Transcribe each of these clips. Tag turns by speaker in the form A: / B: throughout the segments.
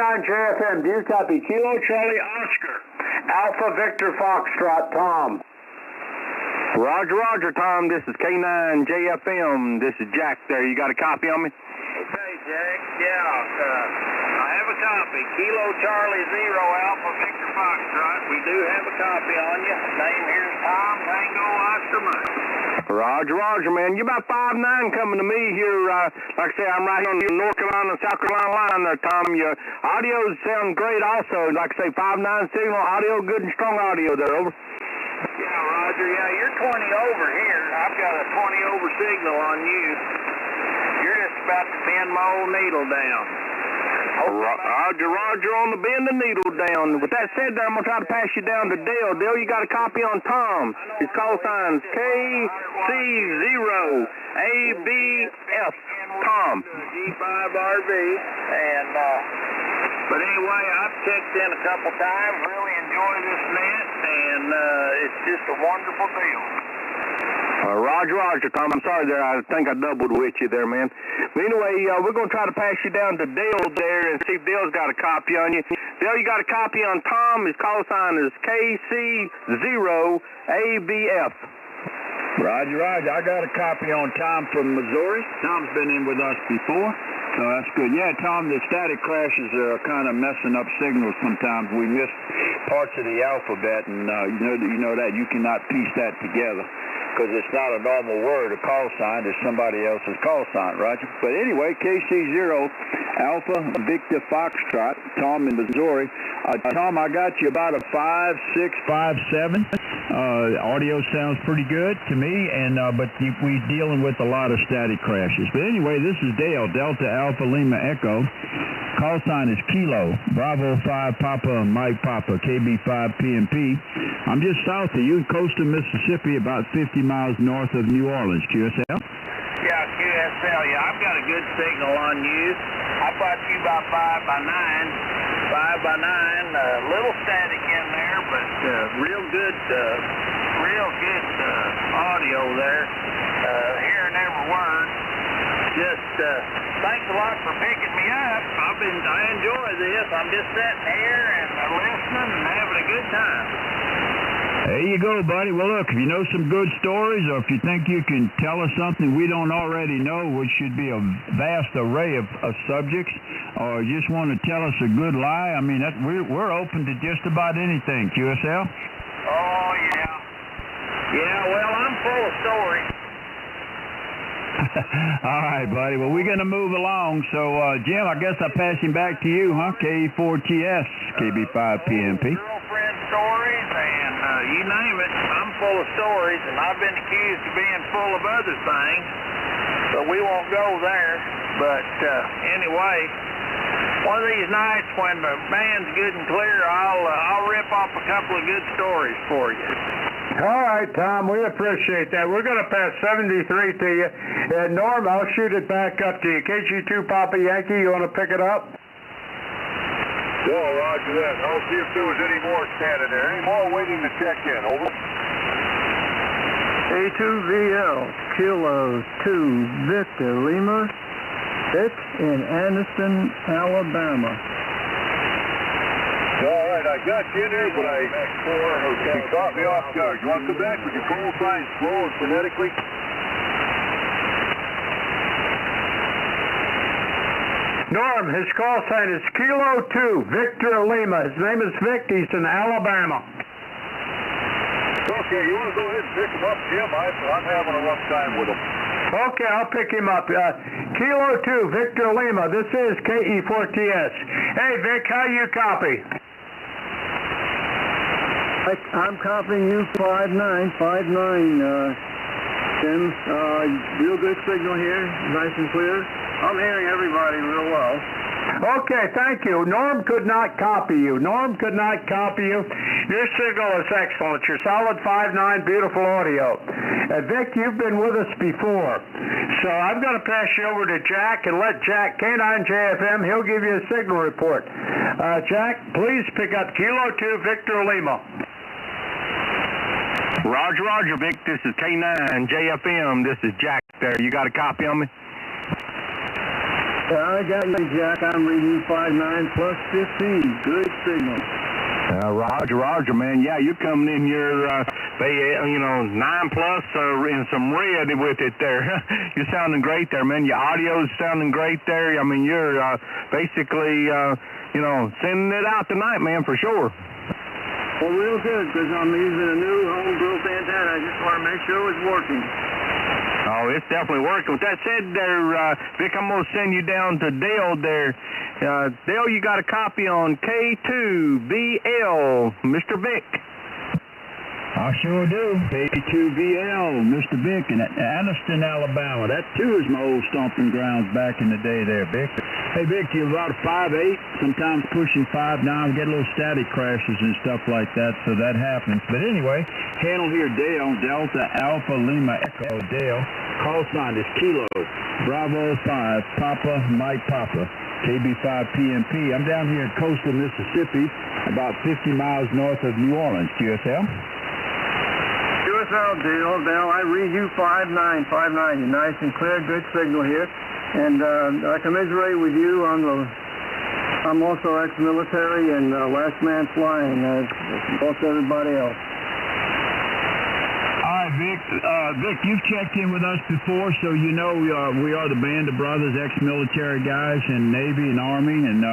A: K9 JFM, do you copy? Kilo Charlie Oscar, Alpha Victor Foxtrot Tom.
B: Roger, Roger, Tom. This is K9 JFM. This is Jack there. You got a copy on me?
C: Okay, Jack. Yeah, I have a copy. Kilo Charlie Zero Alpha Victor Foxtrot. We do have a copy on you. Name here's Tom Tango Oscar Mike.
B: Roger, Roger, man. You about 5'9" coming to me here. Like I say, I'm right here on the North Carolina and South Carolina line there, Tom. Your audio sounds great also. Like I say, 5'9" signal, audio, good and strong audio there, over.
C: Yeah, Roger. Yeah, you're 20 over here. I've got a 20 over signal on you. You're just about to bend my old needle down.
B: Roger, Roger on the bend the needle down. With that said, there, I'm going to try to pass you down to Dale. Dale, you got a copy on Tom. His call sign's KC0ABF. Tom.
C: G5RV. And, but anyway, I've checked in a couple times. Really enjoy this net. And it's just a wonderful deal.
B: Roger, Roger, Tom. I'm sorry there. I think I doubled with you there, man. But anyway, we're going to try to pass you down to Dale there and see if Dale's got a copy on you. Dale, you got a copy on Tom. His call sign is KC0ABF.
D: Roger, Roger. I got a copy on Tom from Missouri. Tom's been in with us before, so that's good. Yeah, Tom, the static crashes are kind of messing up signals sometimes. We miss parts of the alphabet, and you know that. You cannot piece that together because it's not a normal word. A call sign is somebody else's call sign, Roger. But anyway, KC0 Alpha Victor Foxtrot, Tom in Missouri. Tom, I got you about a 5'6", 5'7". Audio sounds pretty good to me, and but we're dealing with a lot of static crashes. But anyway, this is Dale, Delta Alpha Lima Echo. Call sign is Kilo, Bravo 5 Papa Mike Papa, KB5 PMP. I'm just south of you in coastal Mississippi, about 50 miles north of New Orleans, QSL.
C: Yeah, QSL. Yeah, I've got a good signal on you. I bought you about 5x9. 5x9, little static in there, but real good audio there. Hearing every word. Just thanks a lot for picking me up. I enjoy this. I'm just sitting here and listening and having a good time.
D: There you go, buddy. Well, look, if you know some good stories or if you think you can tell us something we don't already know, which should be a vast array of subjects, or you just want to tell us a good lie, I mean, we're open to just about anything, QSL.
C: Oh, yeah. Yeah, well, I'm full of stories.
D: All right, buddy. Well, we're going to move along. So, Jim, I guess I'll pass him back to you, huh? KE4TS, KB5PMP.
C: Girlfriend stories and you name it. I'm full of stories, and I've been accused of being full of other things, but we won't go there. But anyway, one of these nights when the band's good and clear, I'll rip off a couple of good stories for you.
A: All right, Tom, we appreciate that. We're going to pass 73 to you. And Norm, I'll shoot it back up to you. KG2 Papa Yankee, you want to pick it up?
E: Yeah, roger that. I'll see if there was any more standing there. Any more waiting to check in, over.
F: A2VL, Kilo 2, Victor Lima, Vic in Anderson, Alabama.
E: All right, I got you in there, but you caught me off guard. You want to come back with your call signs slow and phonetically?
A: Norm, his call sign is Kilo 2, Victor Lima. His name is Vic. He's in Alabama.
E: Okay, you want to go ahead and pick him up, Jim? I'm having a rough time with him.
A: Okay, I'll pick him up. Kilo 2, Victor Lima. This is KE4TS. Hey, Vic, how you copy?
F: I'm copying you 5'9", Tim. Real good signal here, nice and clear. I'm hearing everybody real well.
A: Okay, thank you. Norm could not copy you. Your signal is excellent. You're solid 5'9", beautiful audio. Vic, you've been with us before. So I'm going to pass you over to Jack and let Jack, K9 JFM, he'll give you a signal report. Jack, please pick up Kilo 2, Victor Lima.
B: Roger, Roger, Vic. This is K9 JFM. This is Jack there. You got a copy on me?
F: Yeah, I got you, Jack. I'm reading 59 plus 15. Good signal.
D: Roger, man. Yeah, you're coming in here, 9 plus in some red with it there. You're sounding great there, man. Your audio's sounding great there. I mean, you're basically, sending it out tonight, man, for sure.
F: Well, real good, because I'm using a new home-built antenna. I just want to make sure it was working.
D: Oh, it's definitely working. With that said there, Vic, I'm going to send you down to Dale there. Dale, you got a copy on K2BL, Mr. Vic.
G: I sure do. K2BL, Mr. Vic, in Anniston, Alabama. That, too, is my old stomping grounds back in the day there, Vic. Hey, Vic, you're about 5'8", sometimes pushing 5'9", get a little static crashes and stuff like that, so that happens. But anyway, handle here, Dale, Delta Alpha Lima Echo, Dale. Call sign is Kilo, Bravo 5, Papa, Mike Papa, KB5PMP. I'm down here in coastal Mississippi, about 50 miles north of New Orleans, QSL.
F: QSL, Dale, I read you 59. You're nice and clear, good signal here. And I commiserate with you I'm also ex-military and last man flying, most everybody else.
G: All right, Vic. Vic, you've checked in with us before, so you know we are the Band of Brothers, ex-military guys in Navy and Army, and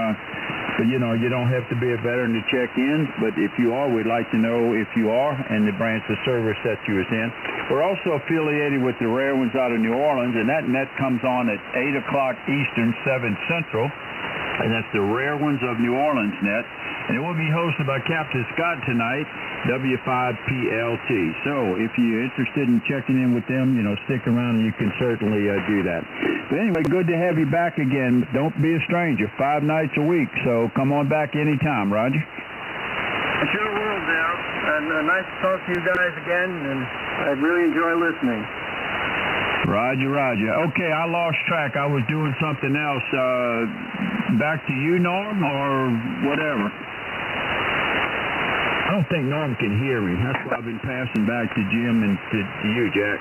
G: but you don't have to be a veteran to check in. But if you are, we'd like to know if you are and the branch of service that you was in. We're also affiliated with the Rare Ones out of New Orleans, and that net comes on at 8 o'clock Eastern, 7 Central, and that's the Rare Ones of New Orleans net. And it will be hosted by Captain Scott tonight, W5PLT. So if you're interested in checking in with them, stick around and you can certainly do that. But anyway, good to have you back again. Don't be a stranger. 5 nights a week, so come on back anytime, Roger.
F: I sure will, Dale. And nice to talk to you guys again, and I really enjoy listening.
G: Roger. Okay, I lost track. I was doing something else. Back to you, Norm, or whatever. I don't think Norm can hear me. That's why I've been passing back to Jim and to you, Jack.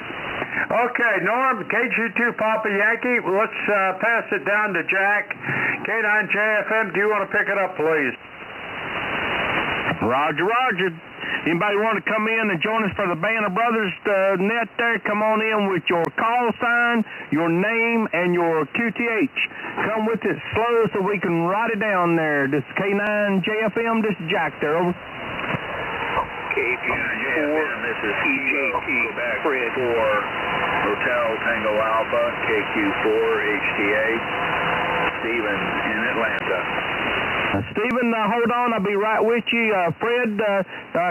A: Okay, Norm, KG2 Papa Yankee, let's pass it down to Jack. K9JFM, do you want to pick it up, please?
D: Roger. Anybody want to come in and join us for the Band of Brothers net there? Come on in with your call sign, your name, and your QTH. Come with it slow so we can write it down there. This is K9JFM, this is Jack there, over.
C: KG4, this is EJT, Fred 4, Hotel Tango Alpha, KQ4, HTA, Stephen in Atlanta.
D: Stephen, hold on. I'll be right with you. Fred,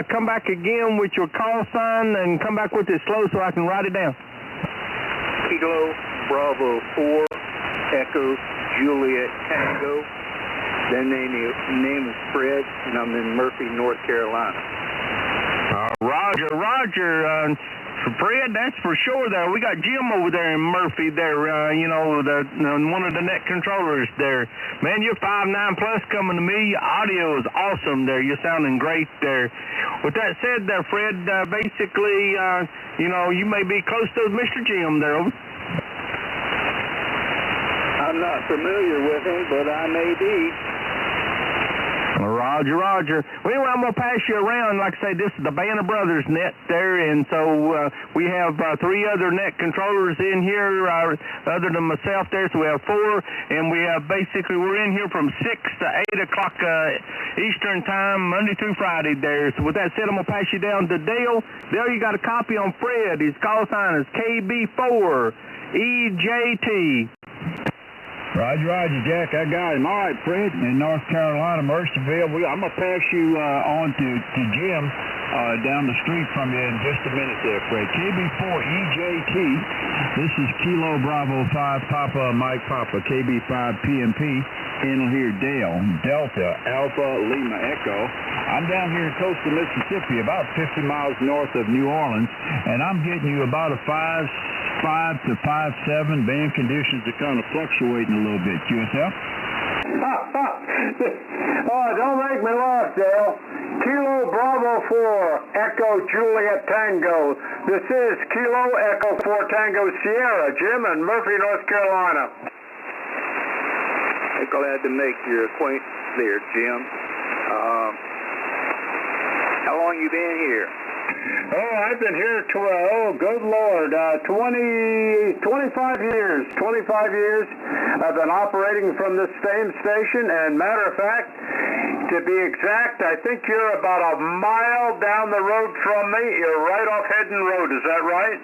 D: come back again with your call sign and come back with it slow so I can write it down.
C: Kilo, Bravo 4, Echo, Juliet Tango. Their name is Fred, and I'm in Murphy, North Carolina.
D: Roger. Fred, that's for sure there. We got Jim over there in Murphy there, one of the net controllers there. Man, you're 5'9" plus coming to me. Your audio is awesome there. You're sounding great there. With that said there, Fred, basically, you may be close to Mr. Jim there.
C: I'm not familiar with him, but I may be.
D: Roger. Well, anyway, I'm going to pass you around. Like I say, this is the Band of Brothers net there, and so we have 3 other net controllers in here other than myself there, so we have 4, and we have we're in here from 6 to 8 o'clock Eastern time, Monday through Friday there. So with that said, I'm going to pass you down to Dale. Dale, you got a copy on Fred. His call sign is KB4 EJT.
G: Roger, Jack. I got him. All right, Fred, in North Carolina, Mercerville. I'm going to pass you on to Jim down the street from you in just a minute there, Fred. KB4 EJT. This is Kilo Bravo 5 Papa Mike Papa, KB5 PMP. Handle here, Dale, Delta Alpha Lima Echo. I'm down here in coastal Mississippi, about 50 miles north of New Orleans, and I'm getting you about a 5'5" to 5'7". Band conditions are kind of fluctuating a little bit. QSL?
A: Oh, don't make me laugh, Dale. Kilo Bravo 4 Echo Juliet Tango. This is Kilo Echo 4 Tango Sierra, Jim in Murphy, North Carolina.
H: Glad to make your acquaintance there, Jim. How long you been here?
A: Oh, I've been here good Lord, 25 years. 25 years I've been operating from this same station, and matter of fact, to be exact, I think you're about a mile down the road from me. You're right off Hedden Road, is that right?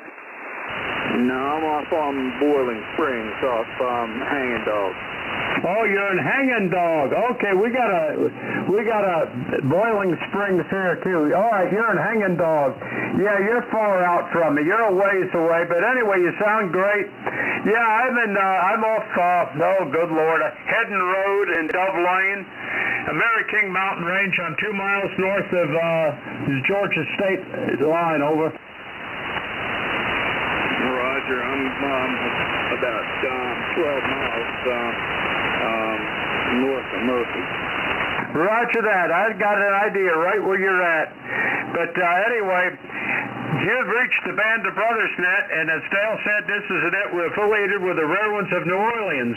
H: No, I'm off on Boiling Springs, off Hanging Dog.
A: Oh, you're in Hanging Dog. Okay, we got a Boiling Springs here too. All right, you're in Hanging Dog. Yeah, you're far out from me. You're a ways away, but anyway, you sound great. Yeah, I'm off. Good Lord, Hedden Road in Dove Lane, Mary King Mountain Range. I'm 2 miles north of the Georgia State line. Over.
H: Roger, I'm about 12 miles north of Murphy.
A: Roger that. I've got an idea right where you're at. But anyway, you've reached the Band of Brothers net, and as Dale said, this is a net we're affiliated with the Rare Ones of New Orleans.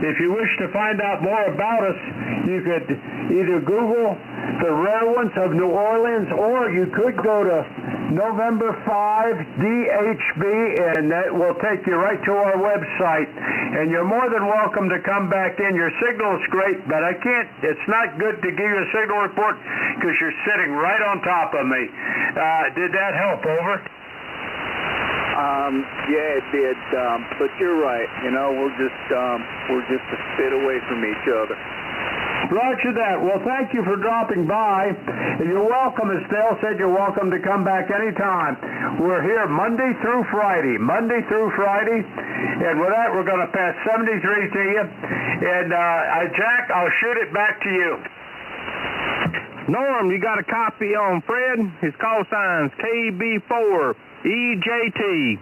A: If you wish to find out more about us, you could either Google the Rare Ones of New Orleans, or you could go to November 5 DHB, and that will take you right to our website. And you're more than welcome to come back in. Your signal is great, but it's not good to give you a signal report because you're sitting right on top of me. Did that help? Over?
H: Yeah, it did. But you're right. We're just a bit away from each other.
A: Roger that. Well, thank you for dropping by. You're welcome, as Dale said, you're welcome to come back anytime. We're here Monday through Friday. And with that, we're going to pass 73 to you. And, Jack, I'll shoot it back to you.
B: Norm, you got a copy on Fred? His call sign's KB4EJT.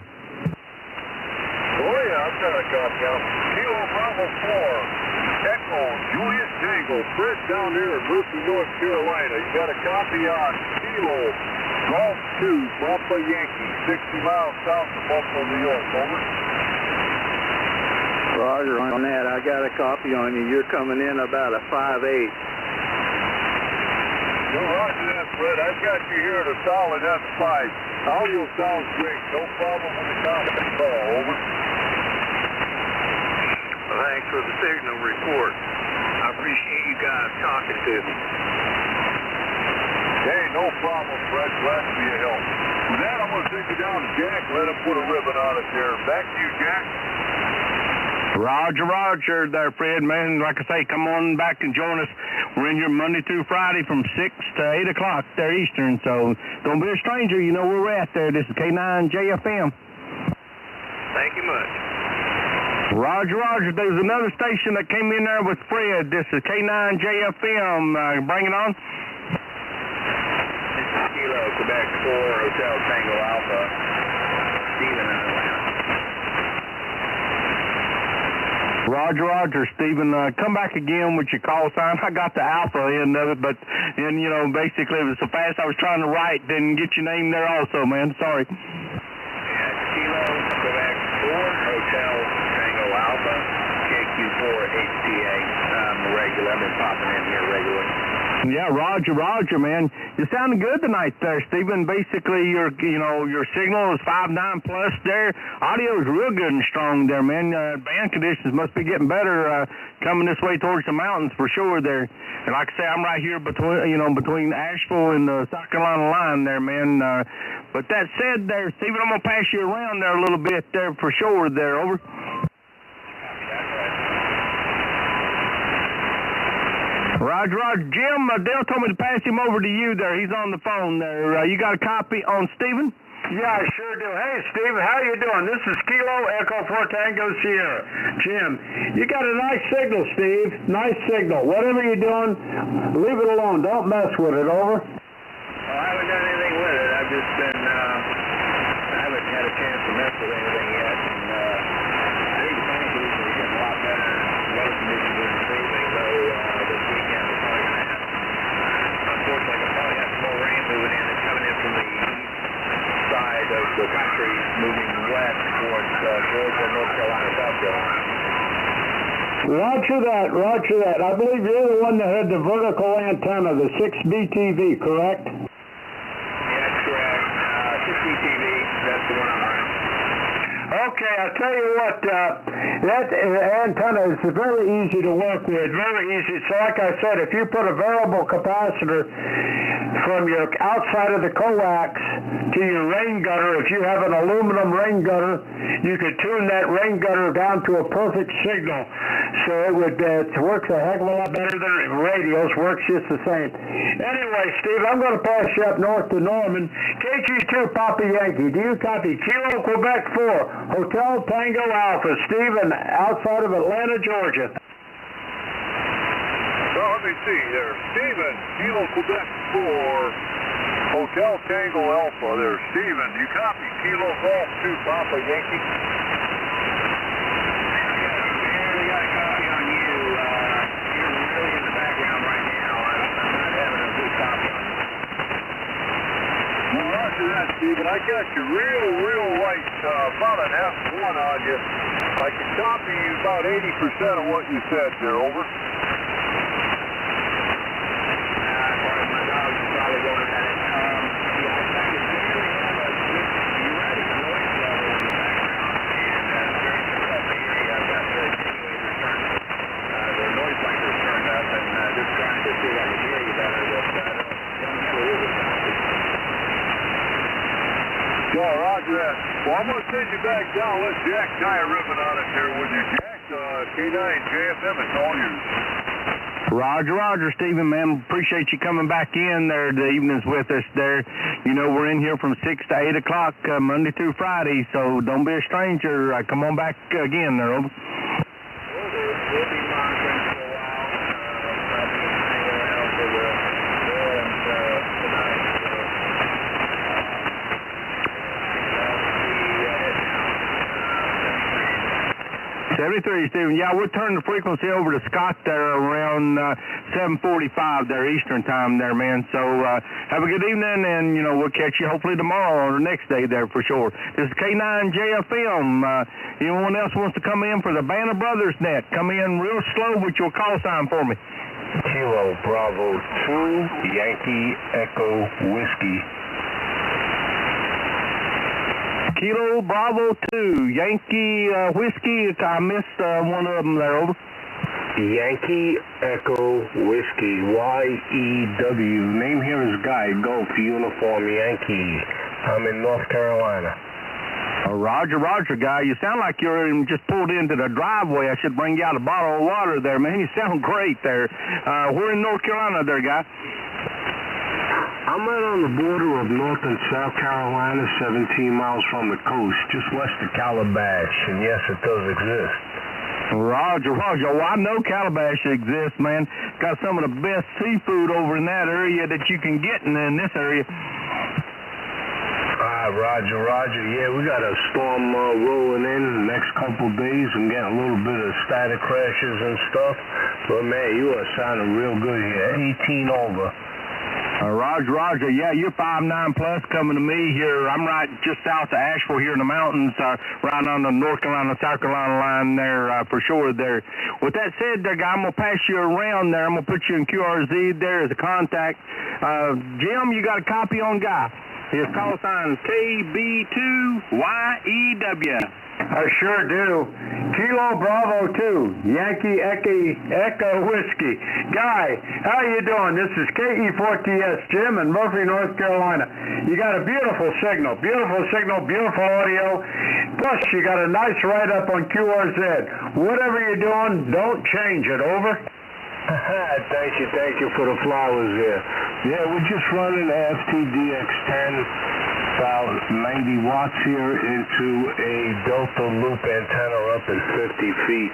E: Oh, yeah, I've got a copy on Kilo Bravo 4. Echo, Juliet Tango, Fred down here in Murphy, North Carolina. You got a copy on Kilo Golf 2, Papa Yankee, 60 miles south of Buffalo, New York. Over.
H: Roger on that. I got a copy on you. You're coming in about a 5/8.
E: No, roger that, Fred. I've got you here at a solid F5. Audio sounds great. No problem with the conference call. Over.
H: Thanks for the signal report. I appreciate you guys talking to me.
E: Hey, no problem, Fred. Glad to be a help. With that, I'm going to take you down to Jack. Let him put a ribbon on it there. Back to you, Jack.
B: Roger there, Fred, man. Like I say, come on back and join us. We're in here Monday through Friday from 6 to 8 o'clock there Eastern, so don't be a stranger. You know where we're at there. This is K9JFM.
H: Thank you much.
B: Roger. There's another station that came in there with Fred. This is K9JFM. Bring it on.
H: This is Kilo, Quebec 4, Hotel Tango Alpha, Stephen in Atlanta.
B: Roger, Stephen. Come back again with your call sign. I got the Alpha end of it, but basically it was so fast I was trying to write, didn't get your name there also, man. Sorry.
H: Yeah, Kilo, Quebec 4, Hotel Tango Alpha, KQ4HTA. I'm regular. I've been popping in here regularly.
B: Yeah, Roger, man. You're sounding good tonight there, Stephen. Basically, your signal is 5.9 plus there. Audio is real good and strong there, man. Band conditions must be getting better coming this way towards the mountains for sure there. And like I say, I'm right here between Asheville and the South Carolina line there, man. But that said there, Stephen, I'm going to pass you around there a little bit there for sure there. Over. Roger. Jim, Dale told me to pass him over to you there. He's on the phone there. You got a copy on Stephen?
A: Yeah, I sure do. Hey, Steve, how you doing? This is Kilo Echo 4 Tango Sierra. Jim, you got a nice signal, Steve. Nice signal. Whatever you're doing, leave it alone. Don't mess with it. Over.
H: Well, I haven't done anything with it. I've just been, I haven't had a chance to mess with anything yet. And I think the phone booth is getting a lot better. Weather conditions are improving, though this weekend we're probably going to have, unfortunately, we'll probably have some more rain moving in. It's coming in from the east side of the country, moving west towards Georgia, North Carolina, South Carolina.
A: Roger that. I believe you're the one that had the vertical antenna, the 6BTV, correct?
H: Yeah, correct. 6BTV, that's the one I'm running.
A: Okay, I'll tell you what, that antenna is very easy to work with, very easy. So like I said, if you put a variable capacitor from your outside of the coax to your rain gutter, if you have an aluminum rain gutter, you could tune that rain gutter down to a perfect signal. So it works a heck of a lot better than radios, works just the same. Anyway, Steve, I'm going to pass you up north to Norman. KG2 Papa Yankee, do you copy? Kilo Quebec 4. Hotel Tango Alpha, Stephen, outside of Atlanta, Georgia.
E: So let me see here. Stephen, Kilo Quebec 4, Hotel Tango Alpha. There's Stephen. You copy Kilo Golf 2 Papa Yankee?
H: We got a copy on you. You're really in the background right now. I'm not having a good copy on you.
E: Well, roger that, Stephen. I got you real light, about an F1 on you. I can copy you about 80% of what you said there, over.
H: My dog's probably going at it. Yeah, I can barely have a good, you're right, a noise level in the background. And very difficult to hear you. I've got the attenuators turned up. The noise blanker's turned up, and just trying to see if I can hear you better. But I don't have a really copy.
E: Yeah, roger that. Well, I'm going to send you back down. Let Jack tie a ribbon on it there with you, Jack. K9 JFM, it's all yours.
B: Roger, Stephen, man. Appreciate you coming back in there the evenings with us there. You know, we're in here from 6 to 8 o'clock, Monday through Friday, so don't be a stranger. Come on back again there, over.
H: We'll be monitoring for a while. Probably hanging around for the Orleans tonight.
B: 73, Stephen. Yeah, we'll turn the frequency over to Scott there around 7:45 there Eastern time there, man. So have a good evening, and, you know, we'll catch you hopefully tomorrow or the next day there for sure. This is K9 JFM. Anyone else wants to come in for the Band of Brothers net, come in real slow with your call sign for me.
I: Kilo Bravo 2, Yankee Echo Whiskey.
B: Kilo Bravo 2, Yankee Whiskey. I missed one of them there, over.
I: Yankee Echo Whiskey, YEW. Name here is Guy, Golf Uniform Yankee. I'm in North Carolina.
B: Roger, Guy. You sound like you're just pulled into the driveway. I should bring you out a bottle of water there, man. You sound great there. We're in North Carolina there, Guy.
I: I'm right on the border of North and South Carolina, 17 miles from the coast, just west of Calabash, and yes, it does exist.
B: Roger. Well, I know Calabash exists, man. Got some of the best seafood over in that area that you can get in this area.
I: Roger. Yeah, we got a storm rolling in the next couple days and getting a little bit of static crashes and stuff. But, man, you are sounding real good here. 18 over.
B: Roger. Yeah, you're 5'9" plus coming to me here. I'm right just south of Asheville here in the mountains, right on the North Carolina-South Carolina line there for sure there. With that said, there, guy, I'm going to pass you around there. I'm going to put you in QRZ there as a contact. Jim, you got a copy on Guy. His call sign is KB2YEW.
A: I sure do. Kilo Bravo 2, Yankee Echo Whiskey. Guy, how you doing? This is KE4TS Jim in Murphy, North Carolina. You got a beautiful signal, beautiful audio. Plus, you got a nice write-up on QRZ. Whatever you're doing, don't change it. Over.
I: Thank you for the flowers there. Yeah, we're just running FTDX10. About 90 watts here into a Delta Loop antenna up at 50 feet.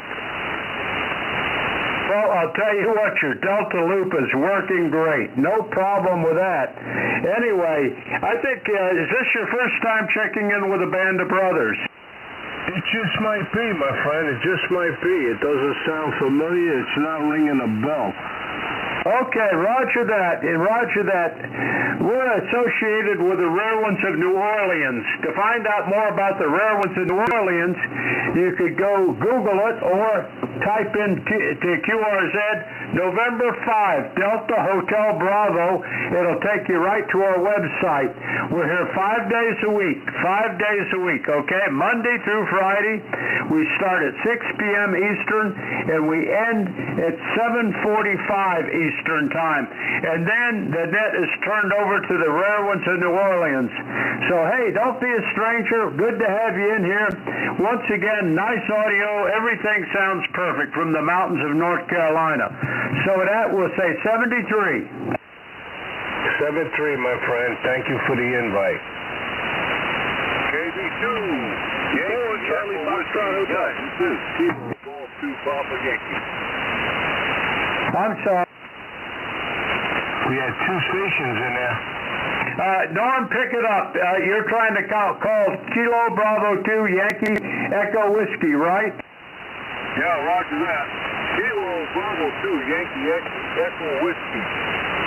A: Well, I'll tell you what, your Delta Loop is working great. No problem with that. Anyway, I think, is this your first time checking in with a Band of Brothers?
I: It just might be, my friend. It just might be. It doesn't sound familiar. It's not ringing a bell.
A: Okay, roger that. Roger that. We're associated with the Rare Ones of New Orleans. To find out more about the Rare Ones of New Orleans, you could go Google it or type in to QRZ November 5, Delta Hotel Bravo. It'll take you right to our website. We're here 5 days a week. 5 days a week, okay? Monday through Friday. We start at 6 p.m. Eastern, and we end at 7:45 Eastern Time. And then the net is turned over to the Rare Ones of New Orleans. So, hey, don't be a stranger. Good to have you in here. Once again, nice audio. Everything sounds perfect from the mountains of North Carolina. So that will say 73.
I: 73, my friend. Thank you for the invite.
E: KB2. Yankee, Charlie Foxtrot Hotel. This is Kilo Golf 2 Papa Yankee.
A: I'm sorry.
I: We had 2 stations in there.
A: Norm, pick it up. You're trying to call Kilo Bravo 2 Yankee Echo Whiskey, right?
E: Yeah, roger that. Kilo Bravo 2 Yankee Echo Whiskey.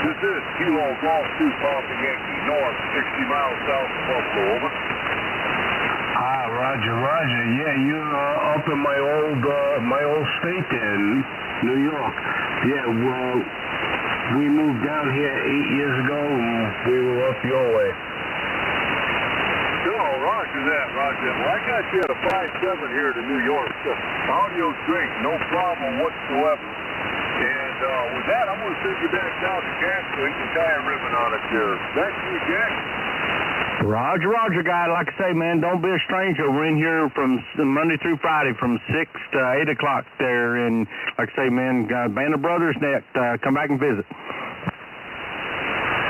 E: This is Kilo Golf 2 Papa Yankee, north, 60 miles south of Buffalo, over.
I: Roger. Yeah, you're up in my old state in New York. Yeah, well, we moved down here 8 years ago, and we were up your way.
E: Oh, roger that. Well, I got you at a 5.7 here to New York. So audio's great, no problem whatsoever. And with that, I'm going to send you back down to Jack so he can tie a ribbon on it there. Back to you, Jack.
B: Roger, guy. Like I say, man, don't be a stranger. We're in here from Monday through Friday from 6 to 8 o'clock there. And like I say, man, Band of Brothers Net, come back and visit.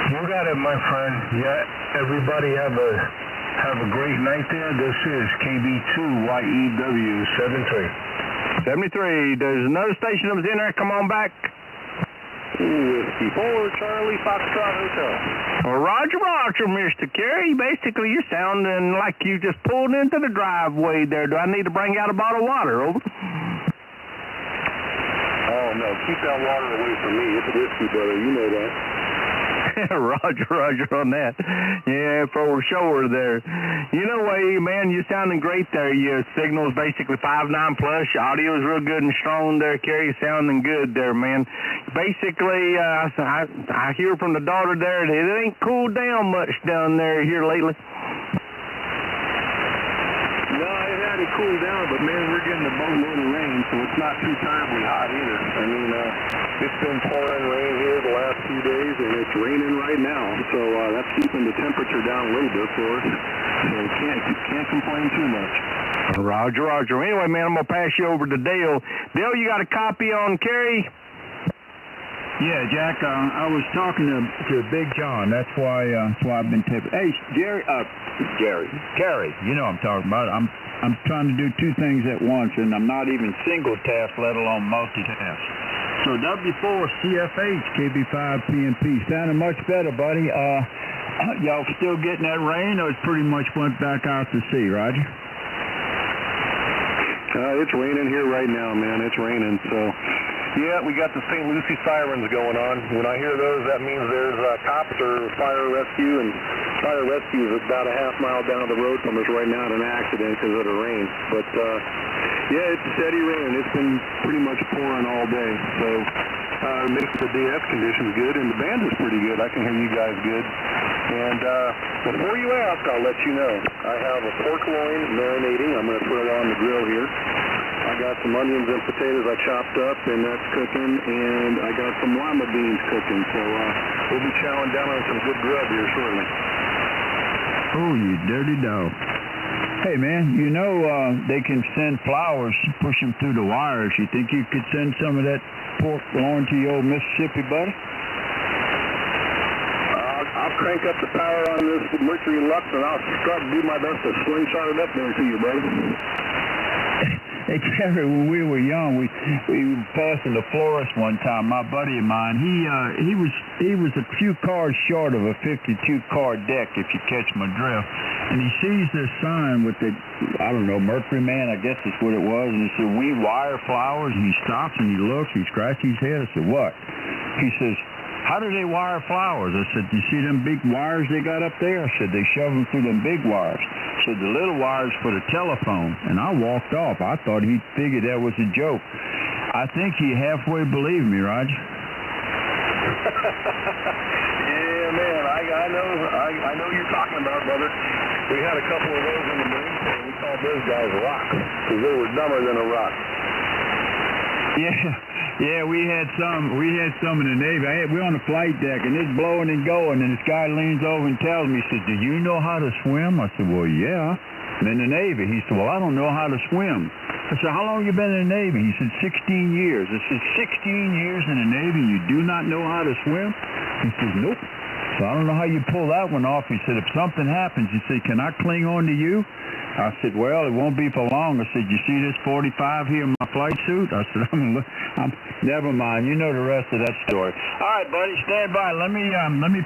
I: You got it, my friend. Yeah, everybody have a great night there. This is KB2YEW 73.
B: 73. There's another station that was in there. Come on back.
H: Whiskey 4 Charlie Foxtrot Hotel.
B: Well, Roger, Mr. Carey. Basically, you're sounding like you just pulled into the driveway there. Do I need to bring out a bottle of water? Over.
E: Oh, no. Keep that water away from me. It's whiskey, brother. You know that.
B: Roger on that. Yeah, for sure there. You know, man, you're sounding great there. Your signal's basically 5.9 plus. Your audio's real good and strong there, Kerry. Sounding good there, man. Basically, I hear from the daughter there that it ain't cooled down much down there here lately.
H: No, it hadn't cooled down, but man, we're getting a boatload of rain, so it's not too terribly hot either. I mean, it's been pouring rain here the last few days, and it's raining right now, so that's keeping the temperature down a little bit for us. So can't complain too much.
B: Roger. Anyway, man, I'm gonna pass you over to Dale. Dale, you got a copy on Kerry?
G: Yeah, Jack, I was talking to Big John. That's why I've been tipping. Hey, Kerry, you know what I'm talking about. I'm trying to do 2 things at once, and I'm not even single task, let alone multitask. So W4 CFH KB5 PMP sounding much better, buddy. Y'all still getting that rain, or it's pretty much went back out to sea, Roger?
H: It's raining here right now, man. It's raining, so... Yeah, we got the St. Lucie sirens going on. When I hear those, that means there's cops or fire rescue, and fire rescue is about a half mile down the road from us right now in an accident because of the rain. But, yeah, it's steady rain. It's been pretty much pouring all day, so it makes the DF conditions good, and the band is pretty good. I can hear you guys good. And before you ask, I'll let you know. I have a pork loin marinating. I'm going to throw on the grill here. I got some onions and potatoes I chopped up, and that's cooking, and I got some lima beans cooking, so we'll be chowing down on some good grub here shortly.
G: Oh, you dirty dog. Hey, man, you know they can send flowers, push them through the wires. You think you could send some of that pork loin to your old Mississippi, buddy?
H: I'll crank up the power on this Mercury Lux, and I'll try to do my best to slingshot it up there to you, buddy.
G: Hey, Kerry, when we were young, we were passing the florist one time. My buddy of mine, he was a few cars short of a 52-car deck, if you catch my drift. And he sees this sign with the, I don't know, Mercury Man, I guess that's what it was. And he said, "We wire flowers." And he stops and he looks, he scratches his head. I said, "What?" He says, how do they wire flowers? I said, you see them big wires they got up there? I said, they shove them through them big wires. I said, the little wires for the telephone. And I walked off. I thought he figured that was a joke. I think he halfway believed me, Roger.
E: Yeah, man, I know you're talking about, brother. We had a couple of those in the Marine Corps, and we called those guys rocks, because they were dumber than a rock.
G: Yeah, we had some in the Navy. We're on the flight deck, and it's blowing and going, and this guy leans over and tells me, he says, do you know how to swim? I said, well, yeah. I'm in the Navy. He said, well, I don't know how to swim. I said, how long you been in the Navy? He said, 16 years. I said, 16 years in the Navy, you do not know how to swim? He said, nope. So I don't know how you pull that one off. He said, if something happens, he said, can I cling on to you? I said, well, it won't be for long. I said, you see this 45 here in my flight suit? I said, never mind. You know the rest of that story. All right, buddy, stand by. Let me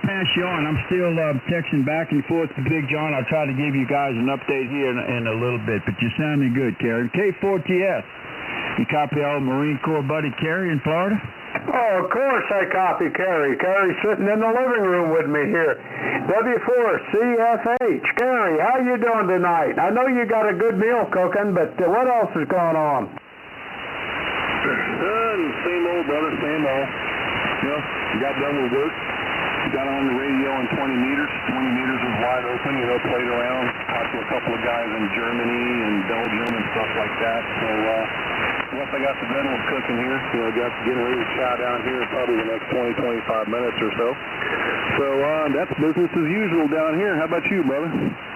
G: pass you on. I'm still texting back and forth to Big John. I'll try to give you guys an update here in a little bit, but you're sounding good, Kerry. K4TS. You copy our Marine Corps buddy Kerry in Florida?
A: Oh, of course I copy Kerry. Kerry's sitting in the living room with me here. W4CFH. Kerry, how you doing tonight? I know you got a good meal cooking, but what else is going on?
E: Same old, brother, same old. You know, got done with work. Got on the radio in 20 meters. 20 meters was wide open, you know, played around. Talked to a couple of guys in Germany and Belgium and stuff like that. So, once I got the veteran cooking here, you know, got getting ready to chow down here in probably the next 20, 25 minutes or so. So, that's business as usual down here. How about you, brother?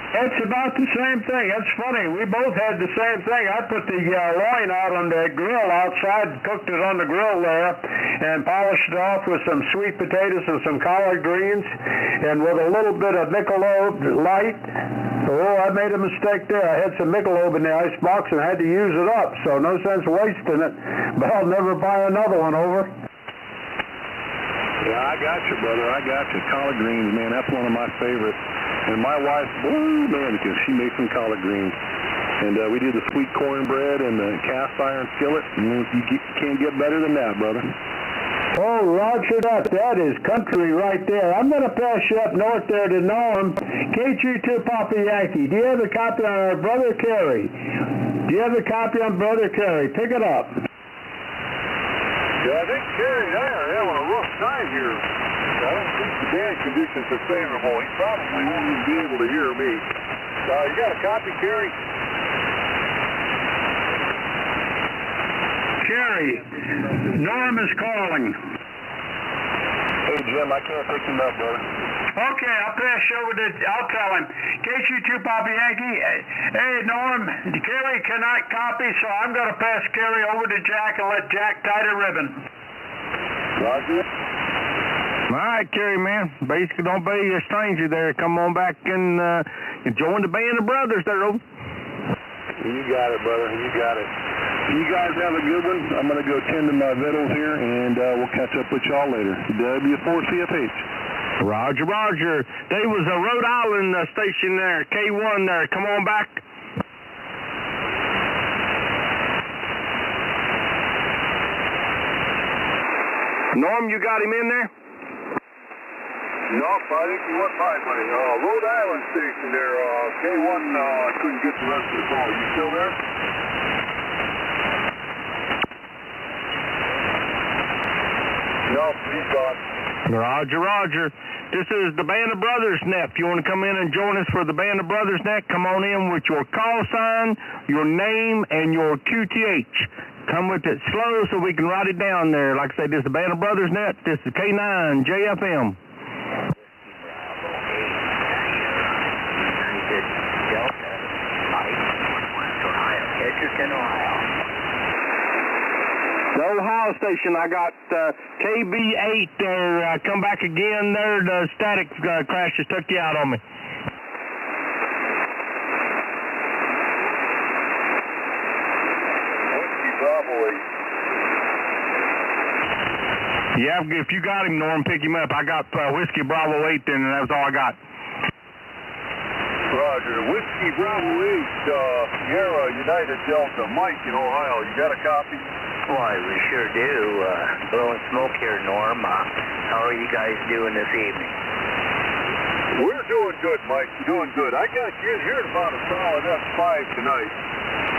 A: It's about the same thing. It's funny. We both had the same thing. I put the loin out on the grill outside, cooked it on the grill there, and polished it off with some sweet potatoes and some collard greens, and with a little bit of Michelob Light. Oh, I made a mistake there. I had some Michelob in the icebox and had to use it up, so no sense wasting it. But I'll never buy another one over.
E: Yeah, I got you, brother. I got you. Collard greens, man, that's one of my favorites. And my wife, oh man, because she made some collard greens. And we did the sweet cornbread and the cast iron skillet. And you can't get better than that, brother.
A: Oh, Roger that is country right there. I'm going to pass you up north there to Norm. KG2 Papa Yankee. Do you have a copy on our Brother Kerry? Do you have a copy on Brother Kerry? Pick it up.
E: Yeah, I think Kerry's having a rough time here. I don't think the bad conditions are favorable. He probably won't even be able to hear me. You got a copy, Kerry?
A: Kerry, Norm is calling.
E: Hey, Jim, I can't pick him up, brother.
A: Okay, I'll pass you over to, I'll tell him. KG2 Papa Yankee. Hey, Norm, Kerry cannot copy, so I'm going to pass Kerry over to Jack and let Jack tie the ribbon.
E: Roger.
B: All right, Kerry, man. Basically, don't be a stranger there. Come on back and join the band of brothers there, old.
E: You got it, brother. You got it. You guys have a good one. I'm going to go tend to my victuals here, and we'll catch up with y'all later. W4CFH.
B: Roger, Roger. There was a Rhode Island station there, K1 there. Come on back. Norm, you got him in there?
E: Nope, I think he went by my Rhode Island station there. K1 couldn't get the rest of the call. You still there? Nope, he's gone.
B: Roger, Roger. This is the Band of Brothers Net. If you want to come in and join us for the Band of Brothers Net, come on in with your call sign, your name, and your QTH. Come with it slow so we can write it down there. Like I say, this is the Band of Brothers Net. This is K9 JFM. The Ohio station, I got KB8 there. Come back again there. The static crash just took you out on me.
E: Whiskey Bravo 8.
B: Yeah, if you got him, Norm, pick him up. I got Whiskey Bravo 8 then, and that was all I got.
E: Roger. Whiskey Bravo 8, Sierra United Delta. Mike in Ohio. You got a copy?
H: Why, we sure do. Blowing smoke here, Norm. How are you guys doing this evening?
E: We're doing good, Mike. Doing good. I got you hearing about a solid F5 tonight.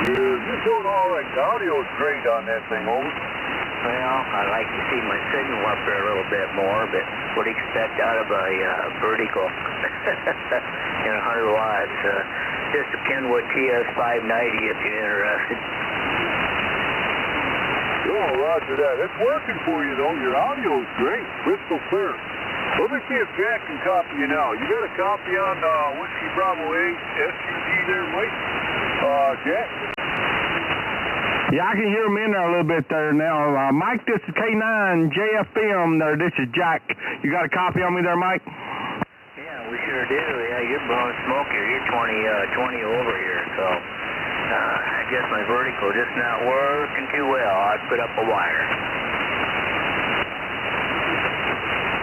E: You're doing all right. The audio's great on that thing, over.
H: Well, I'd like to see my signal up there a little bit more, but what do you expect out of a vertical in 100 watts? Just a Kenwood TS590 if you're interested.
E: Oh, roger that. It's working for you, though. Your audio's great. Crystal clear. Let me see if Jack can copy you now. You got a copy on Whiskey Bravo 8 SUG there, Mike? Jack?
B: Yeah, I can hear him in there a little bit there now. Mike, this is K9 JFM there. This is Jack. You got a copy on me there, Mike?
H: Yeah, we sure do. Yeah, you're blowing smoke here. You're 20 over here, so I guess my vertical just not working too well. I'd put up a wire.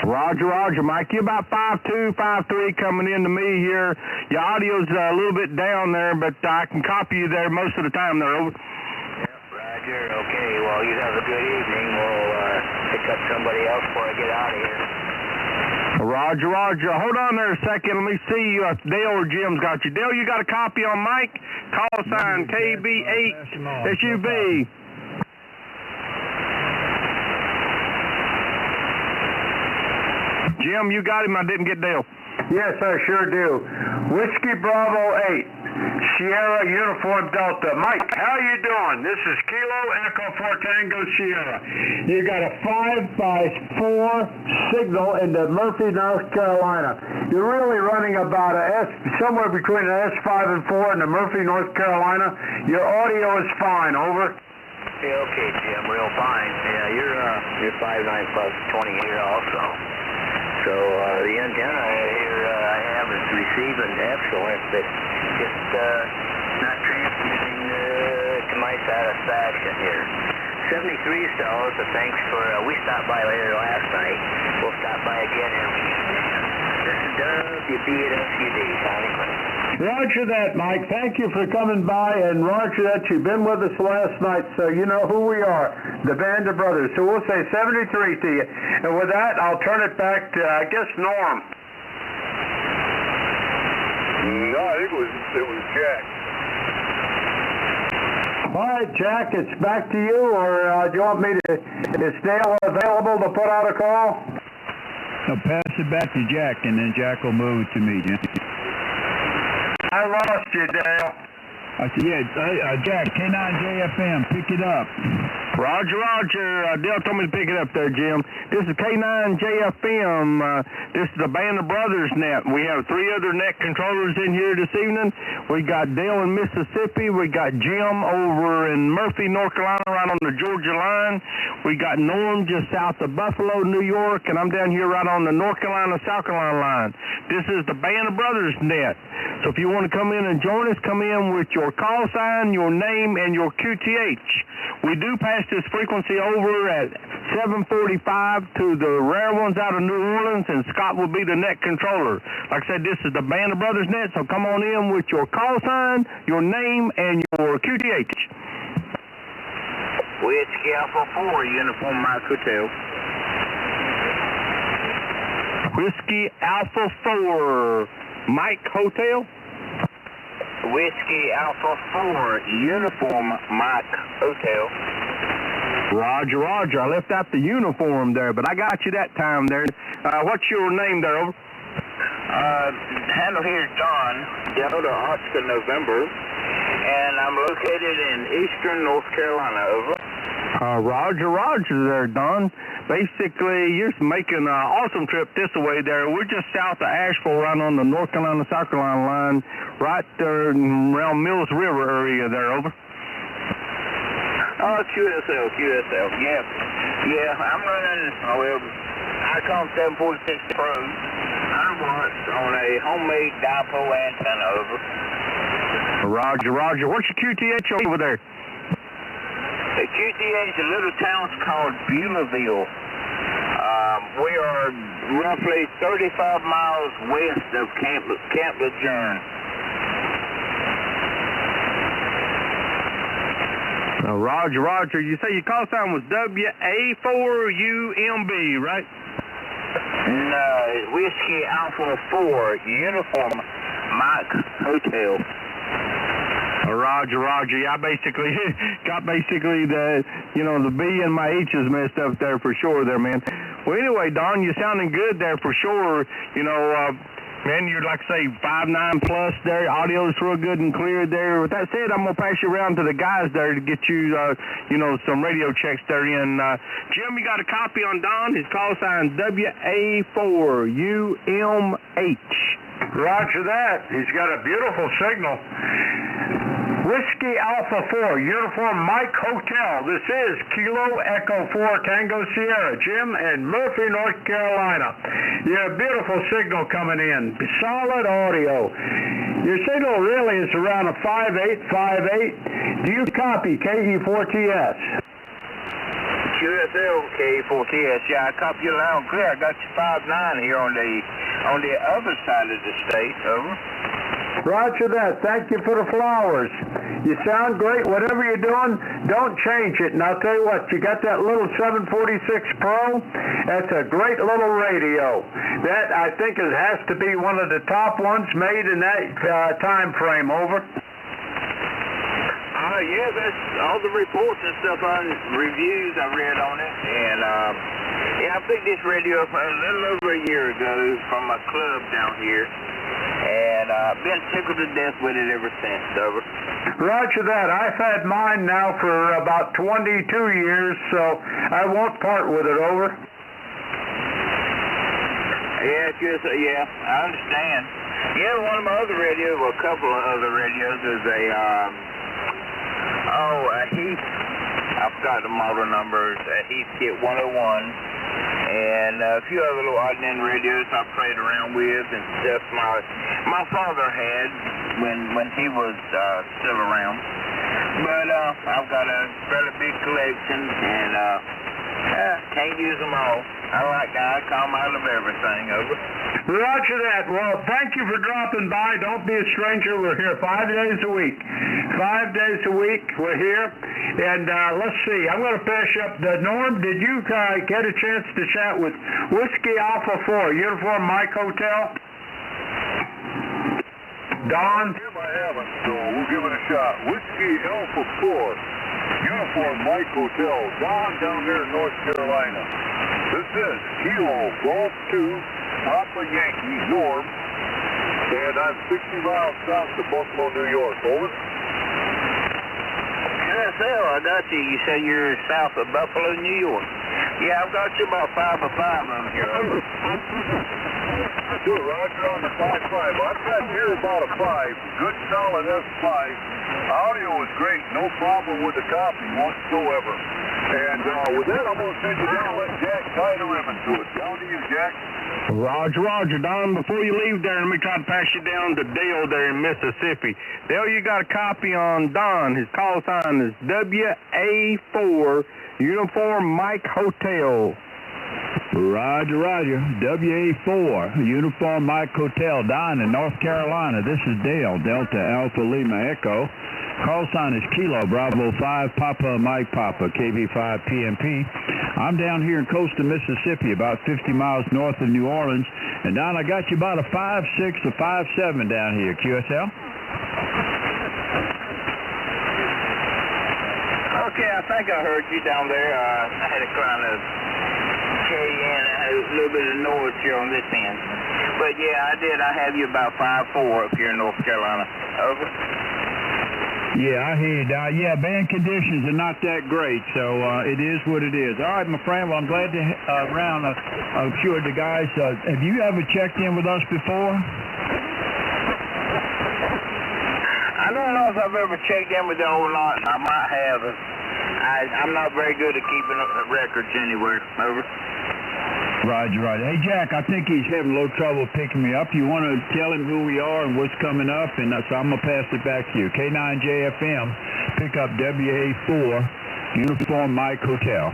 B: Roger, Mike. You're about 5'2", 5'3" coming in to me here. Your audio's a little bit down there, but I can copy you there most of the time there, over.
H: Roger, okay, well, you have a good evening. We'll pick up somebody else before I get out of here.
B: Roger. Hold on there a second. Let me see if Dale or Jim's got you. Dale, you got a copy on Mike? Call sign KB8 SUV. Jim, you got him? I didn't get Dale.
A: Yes, I sure do. Whiskey Bravo 8, Sierra Uniform Delta. Mike, how you doing? This is Kilo Echo 4 Tango Sierra. You got a 5x4 signal into Murphy, North Carolina. You're really running about somewhere between an S5 and 4 into Murphy, North Carolina. Your audio is fine, over.
H: Yeah, okay, Jim, real fine. Yeah, you're 5'9" plus 20 here also. So the antenna here I have is receiving excellent, but just not transmitting to my satisfaction here. 73 stalls, so thanks for, we stopped by later last night. We'll stop by again every evening. This is WB at SUD, Tommy Clinton.
A: Roger that, Mike. Thank you for coming by, and roger that you've been with us last night, so you know who we are, the Band of Brothers. So we'll say 73 to you. And with that, I'll turn it back to, I guess, Norm.
E: No, I think it was Jack.
A: All right, Jack, it's back to you, or do you want me to, is Dale available to put out a call?
G: No, pass it back to Jack, and then Jack will move it to me, Jim.
A: I lost you, Dale.
G: I said, yeah, Jack, K9JFM, pick it up.
B: Roger. Dale told me to pick it up there, Jim. This is K9JFM. This is the Band of Brothers net. We have 3 other net controllers in here this evening. We got Dale in Mississippi. We got Jim over in Murphy, North Carolina, right on the Georgia line. We got Norm just south of Buffalo, New York, and I'm down here right on the North Carolina, South Carolina line. This is the Band of Brothers net. So if you want to come in and join us, come in with your call sign, your name, and your QTH. We do pass this frequency over at 7:45 to the rare ones out of New Orleans, and Scott will be the net controller. Like I said, this is the Band of Brothers net, so come on in with your call sign, your name, and your QTH.
H: Whiskey Alpha 4, Uniform Mike Hotel.
B: Whiskey Alpha 4, Mike Hotel.
H: Whiskey Alpha 4, Uniform Mike Hotel.
B: Roger. I left out the uniform there, but I got you that time there. What's your name there, over?
H: Handle here is Don, Delta Oscar November, and I'm located in eastern North Carolina, over.
B: Roger there, Don. Basically, you're making an awesome trip this way there. We're just south of Asheville, right on the North Carolina, South Carolina line, right there around Mills River area there, over.
H: Oh, QSL, yeah, I'm running, ICOM 746 Pro, 100 watts on a homemade dipole antenna, over.
B: Roger. What's your QTH over there?
H: The QTH is a little town called Beulahville. We are roughly 35 miles west of Camp Lejeune.
B: Roger, Roger. You say your call sign was WA4UMB, right?
C: No, Whiskey Alpha 4, Uniform Mike Hotel.
B: Roger, Roger. Yeah, I basically got the, the B and my H's messed up there for sure there, man. Well, anyway, Don, you're sounding good there for sure. Man, you're like I say 5.9 plus there. Audio's real good and clear there. With that said, I'm going to pass you around to the guys there to get you, some radio checks there in. Jim, you got a copy on Don? His call sign WA4UMH.
A: Roger that. He's got a beautiful signal. Whiskey Alpha 4, Uniform Mike Hotel. This is Kilo Echo 4 Tango Sierra. Jim in Murphy, North Carolina. Yeah, beautiful signal coming in. Solid audio. Your signal really is around a 5858. Do you copy KE4TS?
C: QSL KE4TS. Yeah, I copy you loud and clear. I got you 5.9 here on the other side of the state. Over.
A: Roger that. Thank you for the flowers. You sound great. Whatever you're doing, don't change it. And I'll tell you what, you got that little 746 Pro? That's a great little radio. That, I think, has to be one of the top ones made in that time frame. Over.
C: Yeah, that's all the reports and stuff on reviews I read on it. And, I picked this radio up a little over a year ago from a club down here. And I've been tickled to death with it ever since, over.
A: Roger that. I've had mine now for about 22 years, so I won't part with it, over.
C: Yeah, I understand. Yeah, one of my other radios, well, a couple of other radios is a Heath, I forgot the model numbers, Heath Kit 101. And a few other little odd-end radios I played around with and stuff my father had when he was still around. But I've got a fairly big collection and can't use them all. I come out of everything, over.
A: Roger that. Well, thank you for dropping by. Don't be a stranger. We're here 5 days a week. 5 days a week we're here. And let's see. I'm going to pass you up. Norm, did you get a chance to chat with Whiskey Alpha 4, Uniform Mike Hotel? Don?
E: Jim, I haven't, so we'll give it a shot. Whiskey Alpha 4, Uniform Mike Hotel, Don down there in North Carolina. This is Kilo Golf 2, Papa Yankee, Norm, and I'm 60 miles south of Buffalo, New York. Over.
C: QSL, I got you. You said you're south of Buffalo, New York. Yeah, I've got you about 5 of them here. Over.
E: Sure, Roger, on the 5.5. I've got here about a 5. Good solid S5. Audio is great. No problem with the copy whatsoever. And with that, I'm going to send you down and let Jack tie the ribbon to it. Down to you, Jack.
B: Roger, Don. Before you leave there, let me try to pass you down to Dale there in Mississippi. Dale, you got a copy on Don. His call sign is WA4, Uniform Mike Hotel.
G: Roger. WA4, Uniform Mike Hotel, Don in North Carolina. This is Dale, Delta Alpha Lima Echo. Call sign is Kilo Bravo 5 Papa Mike Papa, KB5 PMP. I'm down here in coastal Mississippi, about 50 miles north of New Orleans. And Don, I got you about a 5.6 or 5.7 down here, QSL.
C: Okay, I think I heard you down there. I had a kind of KN, a little bit of noise here on this end. But yeah, I did. I have you about 5.4 up here in North Carolina. Over.
G: Yeah, I hear you, Don. Yeah, band conditions are not that great, so it is what it is. All right, my friend. Well, I'm glad to round. I'm sure the guys. Have you ever checked in with us before?
C: I don't know if I've ever checked in with you or not. I might have. I'm not very good at keeping records anywhere. Over.
G: Roger. Hey, Jack, I think he's having a little trouble picking me up. You want to tell him who we are and what's coming up? And so I'm going to pass it back to you. K9JFM, pick up WA4, Uniform Mike Hotel.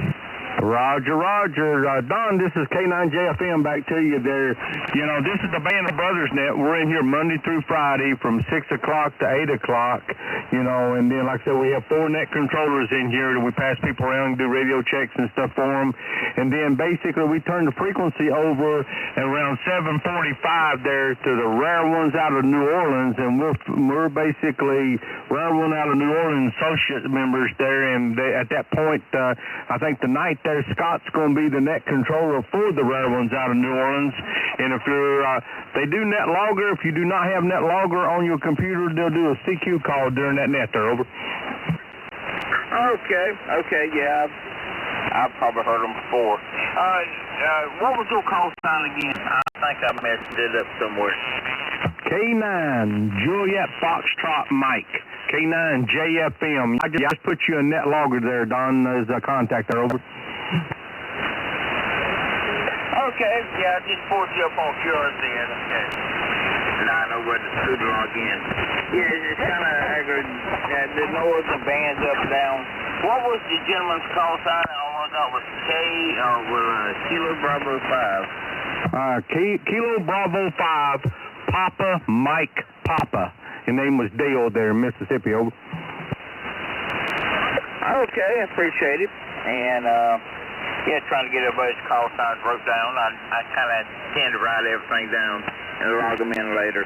B: Roger, Roger. Don, this is K9JFM back to you there. You know, this is the Band of Brothers Net. We're in here Monday through Friday from 6 o'clock to 8 o'clock, you know, and then, like I said, we have 4 net controllers in here that we pass people around and do radio checks and stuff for them. And then, basically, we turn the frequency over at around 7:45 there to the Rare Ones out of New Orleans, and we're basically Rare One out of New Orleans associate members there, and at that point, I think tonight there, Scott's going to be the net controller for the Rare Ones out of New Orleans. And if you're, they do net logger. If you do not have net logger on your computer, they'll do a CQ call during that net there. Over.
C: Okay, yeah. I've probably heard them before. What was your call sign again? I think I messed it up somewhere.
B: K9 Juliet Foxtrot Mike. K9JFM. I just put you a net logger there, Don, as a contact there. Over.
C: Okay, yeah, I just pulled you up on yours then. Okay. Now I know where to log in. Yeah, it's kind of aggravating. The noise and bands up and down. What was the gentleman's call sign? I thought it was Kilo Bravo 5.
B: Kilo Bravo 5, Papa Mike Papa. His name was Dale there in Mississippi. Over.
C: Okay, I appreciate it. And, yeah, trying to get everybody's call signs wrote down. I kind of tend to write everything down and log them in later.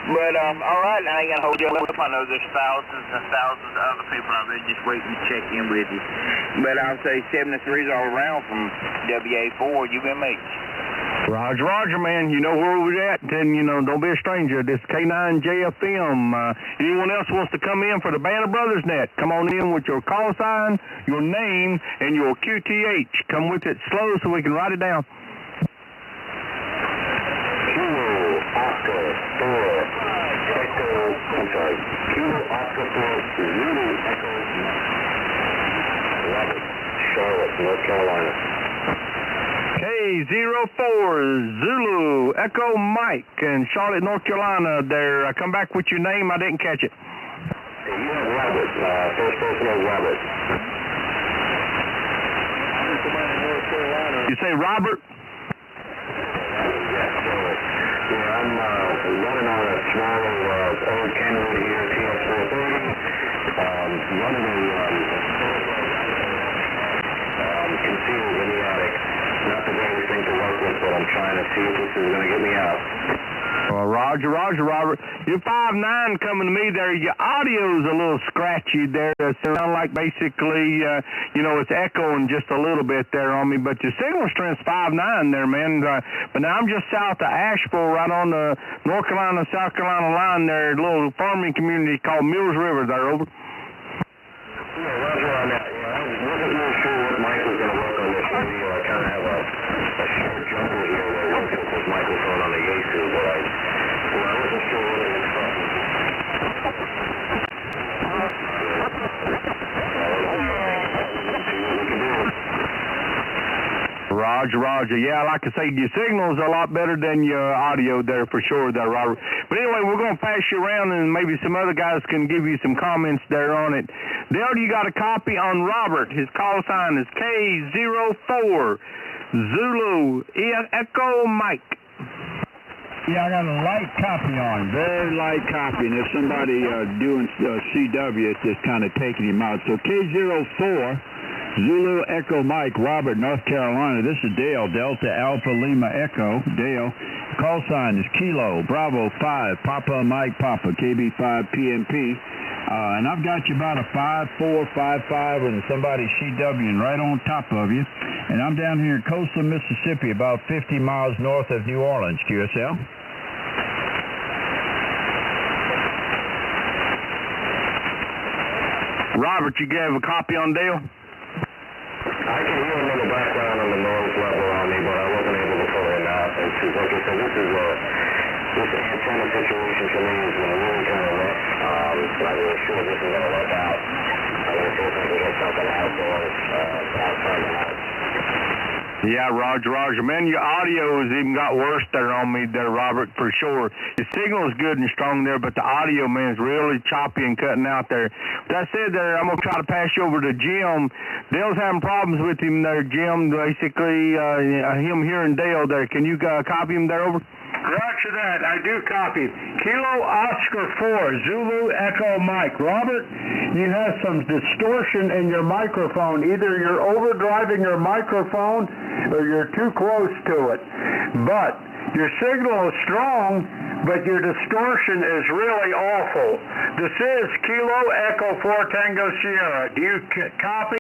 C: But, all right, I ain't going to hold you up. I know there's thousands and thousands of other people out there just waiting to check in with you. But I'll say 73's all around from WA4. You've been making.
B: Roger, man. You know where we're at, and, you know, don't be a stranger. This K9JFM. Anyone else wants to come in for the Band of Brothers Net, come on in with your call sign, your name, and your QTH. Come with it slow so we can write it down.
I: Kilo Oscar 4 Echo, I'm sorry, Kilo Oscar 4 Zulu Echo Robert, Charlotte, North Carolina.
B: K04 Zulu Echo Mike in Charlotte, North Carolina there. Come back with your name. I didn't catch it.
I: You have Robert, first person is Robert.
B: You say Robert?
I: Yes, I'm running on a small old Kenwood here, TS430, running a concealed in the attic. Not the greatest thing to work with, but I'm trying to see if this is going to get me out.
B: Roger, Robert. You're 5'9" coming to me there. Your audio's a little scratchy there. It sounds like basically, you know, it's echoing just a little bit there on me. But your signal strength's 5'9" there, man. But now I'm just south of Asheville, right on the North Carolina-South Carolina line there, a little farming community called Mills River there. Over.
I: Yeah, Roger on that. Yeah, I wasn't really sure what Mike was going to work on this video. I kind of have a short jumper here that works with this microphone on the Yaesu, but I wasn't sure what it was from.
B: Roger. Yeah, like I say, your signal's a lot better than your audio there for sure there, Robert. But anyway, we're going to pass you around and maybe some other guys can give you some comments there on it. Dale, you got a copy on Robert. His call sign is K04 Zulu Echo Mike.
G: Yeah, I got a light copy on, very light copy. And if somebody doing CW, it's just kind of taking him out. So K04 Zulu Echo Mike, Robert, North Carolina. This is Dale, Delta Alpha Lima Echo. Dale. Call sign is Kilo Bravo 5 Papa Mike Papa KB5 PMP. And I've got you about a 5'4", 5'5", and somebody CWing right on top of you. And I'm down here in coastal Mississippi, about 50 miles north of New Orleans, QSL.
B: Robert, you gave a copy on Dale?
I: I can hear him in the background on the noise level on me, but I wasn't able to pull him out. And like I said, this antenna situation for me has been really kind of rough. I'm not really sure this is going to work out. I'm going to see if I can get something out there outside the house.
B: Yeah, Roger. Man, your audio has even got worse there on me there, Robert, for sure. Your signal is good and strong there, but the audio, man, is really choppy and cutting out there. With that said there, I'm going to try to pass you over to Jim. Dale's having problems with him there, Jim, basically, him hearing Dale there. Can you copy him there over?
A: Roger that. I do copy. Kilo Oscar 4, Zulu Echo Mike. Robert, you have some distortion in your microphone. Either you're overdriving your microphone or you're too close to it. But your signal is strong, but your distortion is really awful. This is Kilo Echo 4 Tango Sierra. Do you copy?